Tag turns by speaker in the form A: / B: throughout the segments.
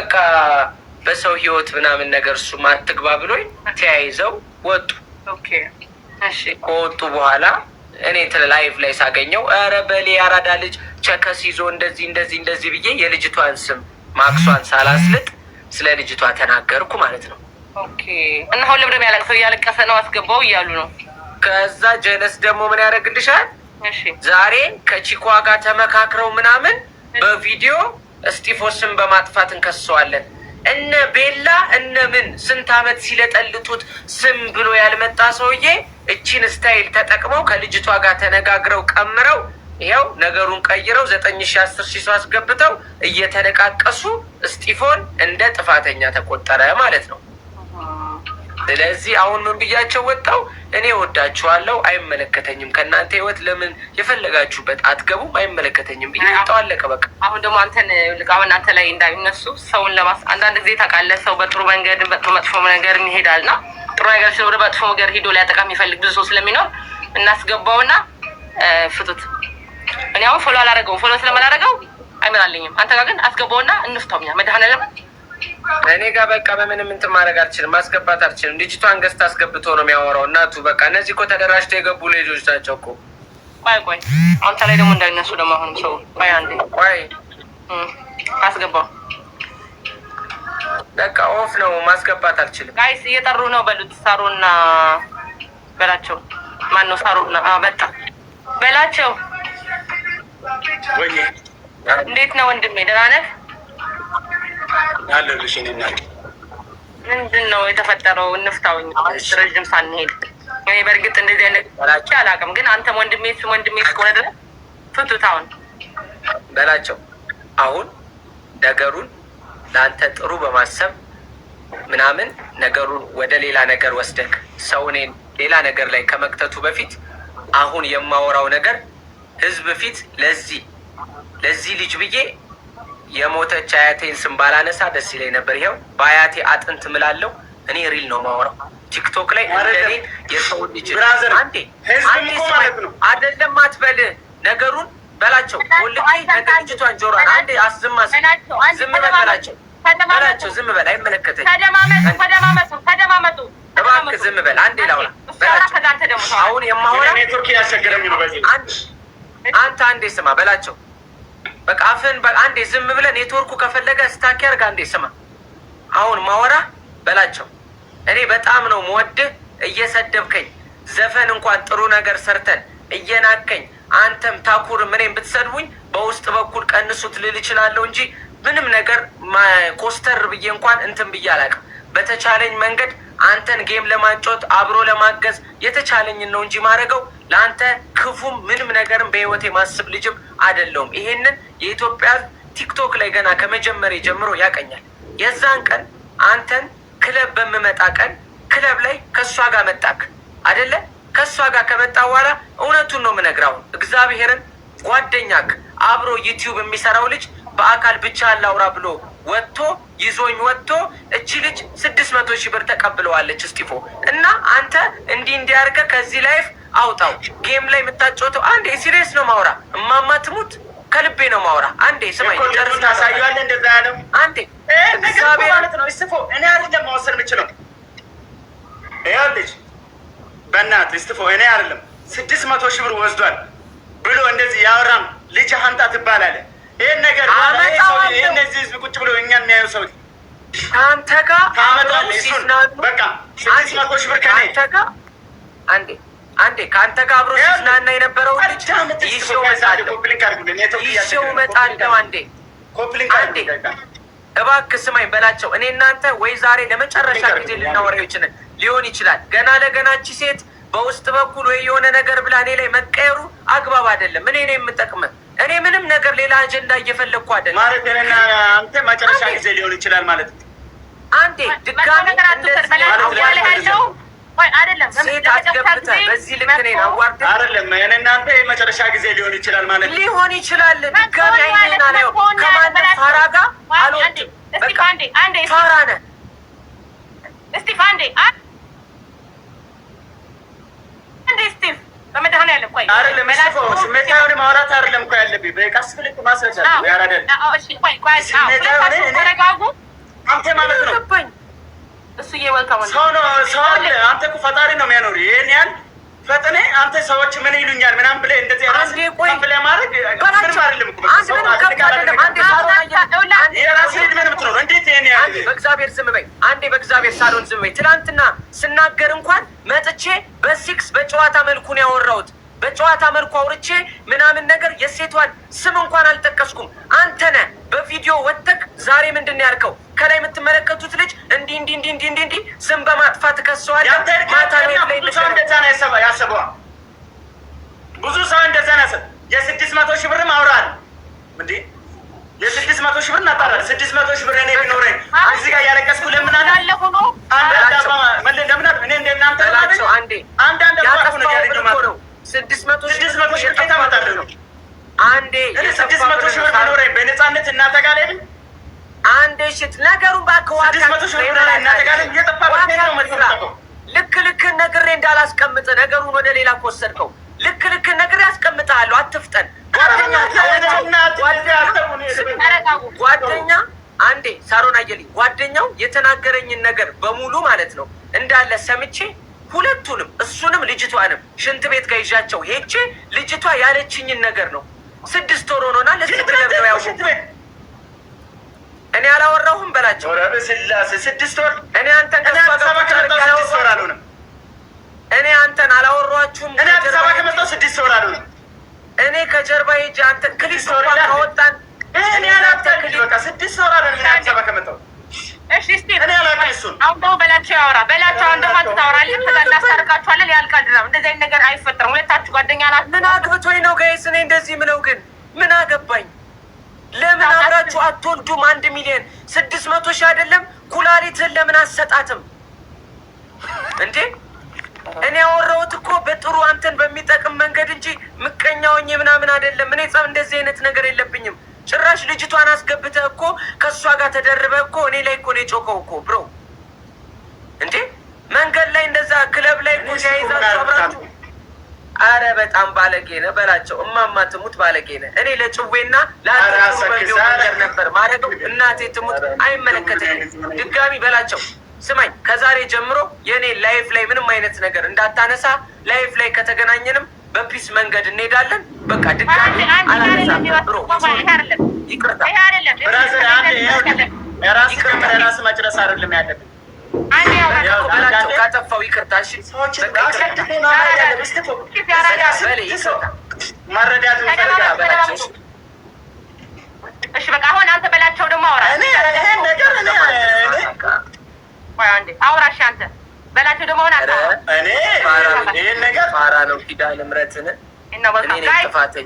A: በቃ በሰው ህይወት ምናምን ነገር እሱ ማትግባ ብሎኝ ተያይዘው ወጡ።
B: ኦኬ እሺ።
A: ከወጡ በኋላ እኔ ላይቭ ላይ ሳገኘው ኧረ በሌ ያራዳ ልጅ ቸከስ ይዞ እንደዚህ ብዬ የልጅቷን ስም ማክሷን ሳላስልጥ ስለ ልጅቷ ተናገርኩ ማለት ነው።
B: ኦኬ። እና አሁን ለምለም ያለቅሰው እያለቀሰ ነው አስገባው እያሉ ነው።
A: ከዛ ጀለስ ደግሞ ምን ያደርግልሻል?
B: እሺ
A: ዛሬ ከቺኳ ጋር ተመካክረው ምናምን በቪዲዮ እስጢፎስን በማጥፋት እንከሰዋለን። እነ ቤላ እነ ምን ስንት አመት ሲለጠልጡት ስም ብሎ ያልመጣ ሰውዬ እቺን ስታይል ተጠቅመው ከልጅቷ ጋር ተነጋግረው ቀምረው ይኸው ነገሩን ቀይረው 9,000 10,000 ሰው አስገብተው እየተለቃቀሱ እስጢፎን እንደ ጥፋተኛ ተቆጠረ ማለት ነው። ስለዚህ አሁን ምን ብያቸው ወጣው? እኔ ወዳችኋለሁ፣ አይመለከተኝም። ከእናንተ ህይወት ለምን የፈለጋችሁበት አትገቡም? አይመለከተኝም ብዬ ወጣው። አለቀ በቃ። አሁን ደግሞ አንተን ልቃውን አንተ ላይ እንዳይነሱ ሰውን አንዳንድ ጊዜ ታውቃለህ፣ ሰው በጥሩ መንገድ በመጥፎ ነገር ይሄዳል እና ጥሩ ነገር ሲኖር በመጥፎ ነገር ሂዶ ሊያጠቃ የሚፈልግ ብዙ ሰው ስለሚኖር እናስገባውና ፍቱት። እኔ አሁን ፎሎ አላደረገውም፣ ፎሎ ስለማላደረገው አይመጣልኝም። አንተ ጋር ግን አስገባውና እንፍታውኛ መድኃኔዓለም እኔ ጋር በቃ በምንም እንትን ማድረግ አልችልም፣ ማስገባት አልችልም። ልጅቷን ገዝታ አስገብቶ ነው የሚያወራው። እናቱ በቃ እነዚህ እኮ ተደራጅተው የገቡ ልጆች ናቸው እኮ። ቆይ አንተ ላይ ደግሞ እንዳይነሱ ደግሞ አሁንም ሰው አንዴ አስገባው። በቃ ኦፍ ነው፣ ማስገባት አልችልም። ጋይስ እየጠሩ ነው በሉት። ሳሮና በላቸው። ማን ነው ሳሮና? በቃ በላቸው። እንዴት ነው ወንድሜ? ደህና ነህ? ምንድን ነው የተፈጠረው? እንፍታውኝ ረዥም ሳንሄድ። እኔ በእርግጥ እንደዚህ አይነት በላቸው አላውቅም፣ ግን አንተም ወንድሜ ከሆነ ድረስ ፍቱት አሁን በላቸው። አሁን ነገሩን ለአንተ ጥሩ በማሰብ ምናምን ነገሩን ወደ ሌላ ነገር ወስደክ ሰው እኔን ሌላ ነገር ላይ ከመክተቱ በፊት አሁን የማወራው ነገር ህዝብ ፊት ለዚህ ልጅ ብዬ የሞተች አያቴን ስም ባላነሳ ደስ ይለኝ ነበር። ይኸው በአያቴ አጥንት ምላለው። እኔ ሪል ነው ማወራው። ቲክቶክ ላይ እንደኔ የሰው ልጅ አንዴ አይደለም አትበል ነገሩን በላቸው። ወልቀይ ነገር ልጅቷን ጆሮን አንዴ አስዝማ ዝም በላቸው ዝም በል። አይመለከተኝም። ተደማመጡ እባክህ ዝም በል። አንዴ ላውራ በላቸው። አሁን የማወራው ኔትወርክ ያስቸገረኝ ነው። በዚህ አንተ አንዴ ስማ በላቸው። በቃ አፍህን አንዴ ዝም ብለህ ኔትወርኩ ከፈለገ ስታክ ያርግ። አንዴ ስማ አሁን ማወራ በላቸው። እኔ በጣም ነው የምወድህ። እየሰደብከኝ ዘፈን እንኳን ጥሩ ነገር ሰርተን እየናከኝ አንተም ታኩር ምንም ብትሰድቡኝ በውስጥ በኩል ቀንሱት ልል እችላለሁ እንጂ ምንም ነገር ኮስተር ብዬ እንኳን እንትን ብዬ አላውቅም። በተቻለኝ መንገድ አንተን ጌም ለማጫወት አብሮ ለማገዝ የተቻለኝን ነው እንጂ ማድረገው ለአንተ ክፉም ምንም ነገርም በህይወቴ ማስብ ልጅም አይደለሁም። ይሄንን የኢትዮጵያ ቲክቶክ ላይ ገና ከመጀመሪያ ጀምሮ ያቀኛል። የዛን ቀን አንተን ክለብ በምመጣ ቀን ክለብ ላይ ከእሷ ጋር መጣክ አይደለ? ከእሷ ጋር ከመጣ በኋላ እውነቱን ነው የምነግርህ። እግዚአብሔርን ጓደኛክ አብሮ ዩቲዩብ የሚሰራው ልጅ በአካል ብቻ ላውራ ብሎ ወጥቶ ይዞኝ ወጥቶ እቺ ልጅ 600,000 ብር ተቀብለዋለች እስጢፎ። እና አንተ እንዲያርገ ከዚህ ላይፍ አውጣው። ጌም ላይ የምታጫወተው አንዴ ሲሪየስ ነው ማውራ። እማማ ትሙት ከልቤ ነው ማውራ። አንዴ ስማኝ ጨርስ። ታሳያለህ እንደዛ ያለው አንዴ እግዚአብሔር ማለት ነው እስጢፎ። እኔ አይደለም መወሰን የምችለው ይኸውልሽ፣ በእናትህ እስጢፎ እኔ አይደለም 600,000 ብር ወስዷል ብሎ እንደዚህ ያወራም ልጅ ሀምጣ ትባላለህ። ይሄን ነገር እነዚህ ህዝብ ቁጭ ብሎ እኛ የሚያዩ ሰው ከአንተ ጋር በቃ 600,000 ብር ከአንተ ጋር አንዴ ከአንተ ጋር አብሮ ሲዝናና የነበረው ልጅ ይዤው እመጣለሁ። አንዴ እባክህ ስማኝ በላቸው። እኔ እናንተ ወይ ዛሬ ለመጨረሻ ጊዜ ልናወራው ሊሆን ይችላል። ገና ለገናቺ ሴት በውስጥ በኩል ወይ የሆነ ነገር ብላ እኔ ላይ መቀየሩ አግባብ አይደለም። እኔ ነው የምጠቅምህ። እኔ ምንም ነገር ሌላ አጀንዳ እየፈለግኩ አይደለም ማለት ነው። አንተ መጨረሻ ጊዜ ሊሆን ይችላል ማለት ነው። አንዴ ድጋሚ ሴት አስገብተህ በዚህ ልክ እኔን አዋርደህ አይደለም። እኔ እናንተ የመጨረሻ ጊዜ ሊሆን ይችላል ማለት ሊሆን ይችላል። ድጋሚ አይኔና ነው ከማንም ፋራ ጋር አልወድም። በቃ ፋራ ነህ እስጢፍ። አንዴ እስጢፍ በመድኃኔዓለም ቆይ አይደለም ስሜታዊ ማውራት አይደለም እኮ ያለብኝ። በቃ ስልክ ማስረጃ ያራደል። እሺ ቆይ ተረጋጉ።
B: ፍቱት አሁን።
C: ሰው አለ። አንተ እኮ ፈጣሪ ነው የሚያኖር። ይሄን ያህል ፈጥኔ አንተ ሰዎች ምን ይሉኛል ምናምን ብለህ እንደዚህ ራስ ብለህ ማድረግ ምንም አይደለም እኮ
A: በእግዚአብሔር ዝም በይ አንዴ፣ በእግዚአብሔር ሳሎን ዝም በይ። ትናንትና ስናገር እንኳን መጥቼ በሲክስ በጨዋታ መልኩ ነው ያወራሁት። በጨዋታ መልኩ አውርቼ ምናምን ነገር የሴቷን ስም እንኳን አልጠቀስኩም። አንተ ነህ በቪዲዮ ወጥተህ ዛሬ ምንድን ነው ያልከው? ከላይ የምትመለከቱት ልጅ እንዲህ ስም በማጥፋት ከሰዋል። ማታ ላይ
C: ብዙ ሰው እንደዛ ነው ያሰበው። ብዙ ሰው እንደዛ ነው ያሰበው። የ600 ሺህ ብርም አውራል እንዴ? የ600 ሺህ ብር እናጣራለን። 600 ሺህ ብር እኔ ቢኖረኝ እዚህ ጋር ያለቀስኩ ለምን አለ ሆኖ እኔ እንደናንተ
A: ላቸው አንዴ
C: ነው 600 ሺህ ከታ መጣለሁ ነው
A: አንዴ
C: 600 ሺህ ብር ቢኖረኝ በነፃነት እናተጋለን
A: አንዴ ሽት ነገሩን ባከዋታ
C: 600 ሺህ ብር እናተጋለን እየጠፋ ነው።
A: ልክ ነግሬ እንዳላስቀምጥ ነገሩን ወደ ሌላ ወሰድከው። ልክ ነግሬ አስቀምጣለሁ። አትፍጠን ጓደኛ አንዴ ሳሮን አየልኝ ጓደኛው የተናገረኝን ነገር በሙሉ ማለት ነው እንዳለ ሰምቼ ሁለቱንም እሱንም ልጅቷንም ሽንት ቤት ጋር ይዣቸው ሄቼ ልጅቷ ያለችኝን ነገር ነው 6 ወር ሆኖና ለስክለብ ነው ያው እኔ አላወራሁም በላቸው።
C: ወራበ ስላሴ 6 ወር
A: እኔ አንተን እኔ አንተን አላወራችሁም።
C: እኔ አዲስ አበባ ከመጣሁ 6 ወር አልሆነም።
A: እኔ ከጀርባ ሄጄ አንተን ክሊፕ ካወጣን
C: እኔ አላውቅም። በቃ 6 ወር አልሆነም አዲስ አበባ ከመጣሁ።
B: እሺ እስቲ እኔ አላውቅም። እሱን አሁን ደግሞ በላቸው ያወራ በላቸው። አሁን ደግሞ ታወራለህ፣ ከዛ እናስታርቃችኋለን። ያልቃል ድራም። እንደዚህ አይነት ነገር አይፈጠርም። ሁለታችሁ ጓደኛ ናችሁ።
A: ምን አግብቶኝ ነው ጋይስ? እኔ እንደዚህ ምለው ግን ምን አገባኝ? ለምን አብራችሁ አትወልዱም? 1 ሚሊዮን 600 ሺህ አይደለም ኩላሊትህን ለምን አሰጣትም እንዴ? እኔ ያወራሁት እኮ በጥሩ አንተን በሚጠቅም መንገድ እንጂ ምቀኛውኝ ምናምን አይደለም። እኔ እንደዚህ አይነት ነገር የለብኝም። ጭራሽ ልጅቷን አስገብተህ እኮ ከእሷ ጋር ተደርበህ እኮ እኔ ላይ እኮ ነው የጮከው እኮ ብሮ እንዴ። መንገድ ላይ እንደዛ ክለብ ላይ እኮ ሲያይዛችሁ አብራችሁ። አረ በጣም ባለጌ ነህ በላቸው። እማማ ትሙት ባለጌ ነህ። እኔ ለጭዌና ለአንተ ነበር ማለትው። እናቴ ትሙት አይመለከተኝም። ድጋሚ በላቸው ስማኝ፣ ከዛሬ ጀምሮ የኔ ላይፍ ላይ ምንም አይነት ነገር እንዳታነሳ። ላይፍ ላይ ከተገናኘንም በፒስ መንገድ እንሄዳለን። በቃ ድጋሚ አላነሳም። ብሮ ይቅርታ
C: ራስ መጨረስ አይደለም ያለብን።
A: በላቸው ካጠፋው ይቅርታ። እሺ
C: መረዳት
A: በላቸው።
B: እሺ በቃ አሁን አንተ በላቸው ደግሞ አውራ።
C: ይሄን ነገር
B: አውራሽ አንተ በላቸው ደግሞ ሆነ
C: እኔ ይሄን ነገር
A: ፋራ ነው ኪዳነ ምሕረትን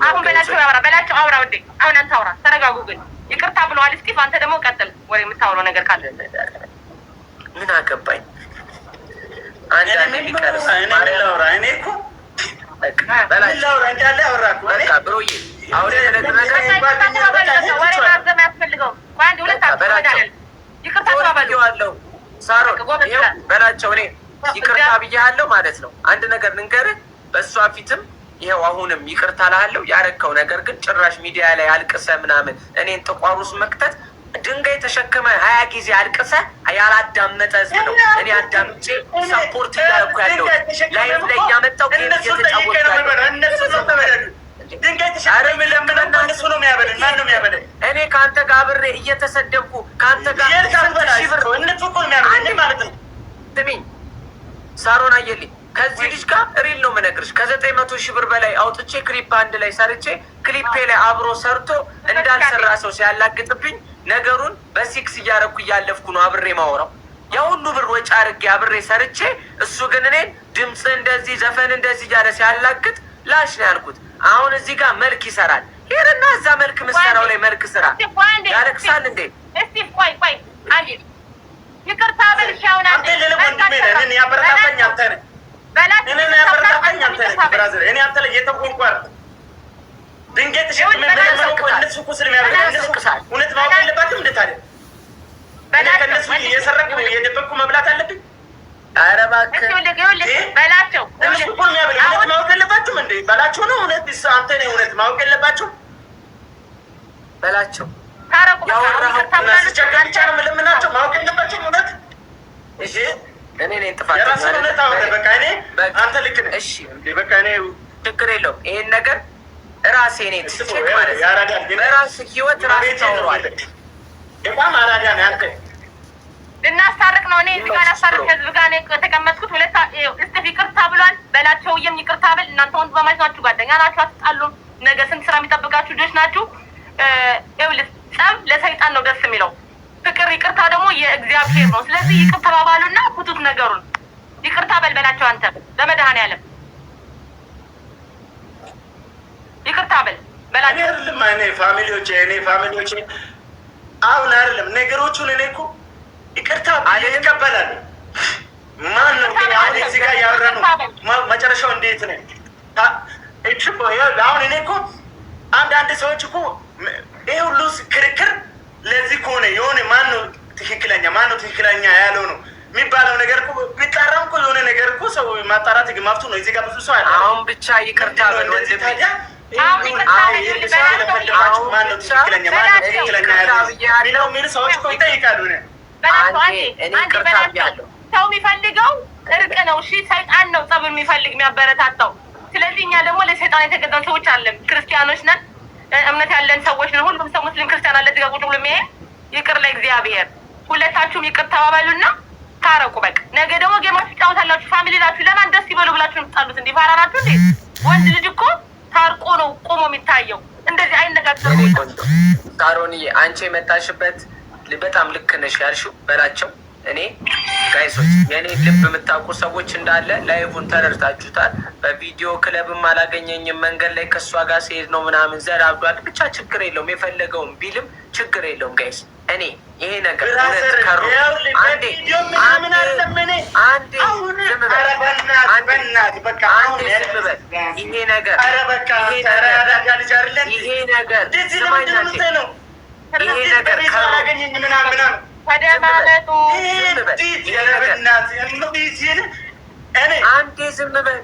B: አሁን በላቸው ያወራ። በላቸው አውራ ወዴ አሁን አንተ አውራ። ተረጋጉ ግን ይቅርታ ብለዋል። እስኪ አንተ ደግሞ ቀጥል ወሬ የምታወራው ነገር ካለ።
A: ምን አገባኝ አንተ ቢቀርስ
C: እኔ ላውራ። እኔ እኮ በላቸው እንዳለ አውራ እኮ
A: በቃ ብሮዬ አሁን የተነገረ
B: ወሬ ማዘም ያስፈልገው አንድ ሁለት አትበላቸው። ይቅርታ ተባባሉ
A: ሳሮን በላቸው። እኔ ይቅርታ ብያለሁ ማለት ነው። አንድ ነገር ልንገርህ፣ በእሷ ፊትም ይኸው አሁንም ይቅርታ ላለው ያረከው ነገር ግን ጭራሽ ሚዲያ ላይ አልቅሰ ምናምን እኔን ጥቋር ውስጥ መክተት ድንጋይ ተሸክመ 20 ጊዜ አልቅሰ ያላዳመጠ ህዝብ ነው። እኔ አዳምጬ ሰፖርት እያደረኩ ያለው ላይፍ ላይ እያመጣው እየተጫወቱ እኔ ከአንተ ጋር አብሬ እየተሰደብኩ ከአንተ ጋር ስሚኝ ሳሮን አየልኝ ከዚህ ልጅ ጋር ሪል ነው የምነግርሽ። ከ900 ሺህ ብር በላይ አውጥቼ ክሊፕ አንድ ላይ ሰርቼ ክሊፔ ላይ አብሮ ሰርቶ እንዳልሰራ ሰው ሲያላግጥብኝ ነገሩን በሲክስ እያረኩ እያለፍኩ ነው አብሬ ማወራው። ያ ሁሉ ብር ወጪ አድርጌ አብሬ ሰርቼ እሱ ግን እኔን ድምፅ እንደዚህ ዘፈን እንደዚህ እያለ ሲያላግጥ ላሽ ነው ያልኩት። አሁን እዚህ ጋር መልክ ይሰራል። ሄድና እዛ መልክ ምሰራው ላይ መልክ ስራ ያለቅሳል እንዴ?
B: እስቲ ቆይ አንዴ ይቅርታ በልሻውን አንዴ
C: ያበረታታኝ አንተ ነህ። እኔ አንተ ላይ የተቆንቋር ድንገት ሸክም እነሱ እኮ ስለሚያበረታኝ እውነት ማወቅ የለባትም። እንዴት አለ ከእነሱ እየሰረቁ የደበቅኩ መብላት አለብኝ?
A: ኧረ እባክህ
B: በላቸው።
C: እነሱ እኮ የሚያበላ እውነት ማወቅ የለባችሁም እንዴ? በላቸው ነው እውነት አንተ ነህ እውነት ማወቅ የለባችሁም?
A: በላቸው
C: ያወራቸው ማወቅ የለባችሁም እውነት። እሺ በቃ እኔ አንተ ልክ ነህ።
A: እሺ
C: በቃ እኔ
A: ችግር የለውም። ይሄን ነገር ራሴ ነኝ ቼክ ማለት በራስ ህይወት ራስ ታውሯል።
C: በጣም አራዳ ነህ አንተ።
B: ልናስታርቅ ነው። እኔ እዚህ ጋር ላስታርቅ ህዝብ ጋር ነው የተቀመጥኩት። ሁለት እስጢፍ ይቅርታ ብሏል በላቸው። ይቅርታ በል። እናንተ ወንድማማች ናችሁ፣ ጓደኛ ናችሁ፣ አትጣሉም። ነገ ስንት ስራ የሚጠብቃችሁ ልጆች ናችሁ። ይኸውልህ ጸብ ለሰይጣን ነው ደስ የሚለው፣ ፍቅር ይቅርታ ደግሞ የእግዚአብሔር ነው። ስለዚህ ይቅር ተባባሉና ፍቱት ነገሩን። ይቅርታ በል በላቸው። አንተ በመድኃኔዓለም ይቅርታ በል በላቸው።
C: እኔ ፋሚሊዎቼ አሁን አይደለም ነገሮቹን እኔ እኮ ይቅርታ ይቀበላል። ማን ነው አሁን እዚህ ጋር ያወራነው? መጨረሻው እንዴት ነው? አሁን እኔ እኮ አንዳንድ ሰዎች እኮ ይሄ ሁሉ ክርክር ለዚህ ከሆነ የሆነ ማን ነው ትክክለኛ ያለው ነው የሚባለው ነገር እኮ ቢጣራም እኮ የሆነ ነገር እኮ ሰው ማጣራት ግማፍቱ ነው። እዚህ ጋር ብዙ ሰው አለ።
A: አሁን ብቻ ይቅርታ በል ወንድሜ።
B: ሰው የሚፈልገው እርቅ ነው። እሺ ሰይጣን ነው ጸብ የሚፈልግ የሚያበረታታው። ስለዚህ እኛ ደግሞ ለሰይጣን የተገዛን ሰዎች አለን። ክርስቲያኖች ነን፣ እምነት ያለን ሰዎች ነን። ሁሉም ሰው ሙስሊም ክርስቲያን አለ። እዚህ ቁጭ ብሎ የሚሄድ ይቅር ለእግዚአብሔር። ሁለታችሁም ይቅር ተባባሉና ታረቁ። በቃ ነገ ደግሞ ጌማችሁ ትጫወታላችሁ። ፋሚሊ ናችሁ። ለማን ደስ ይበሉ ብላችሁ የምትጣሉት እንዴ? ፋራ ናችሁ እንዴ? ወንድ ልጅ እኮ ታርቆ ነው ቆሞ የሚታየው። እንደዚህ አይነጋገሩ።
A: ሳሮንዬ አንቺ የመጣሽበት በጣም ልክ ነሽ ያልሽው በላቸው። እኔ ጋይሶች የእኔ ልብ የምታውቁ ሰዎች እንዳለ ላይቡን ተረድታችሁታል። በቪዲዮ ክለብም አላገኘኝም፣ መንገድ ላይ ከእሷ ጋር ሲሄድ ነው ምናምን ዘር አብዷል። ብቻ ችግር የለውም፣ የፈለገውን ቢልም ችግር የለውም ጋይስ። እኔ ይሄ ነገር እውነት ከሩ አንዴ ይሄ ነገር
B: ተደማመጡ።
A: አንዴ ዝም በል።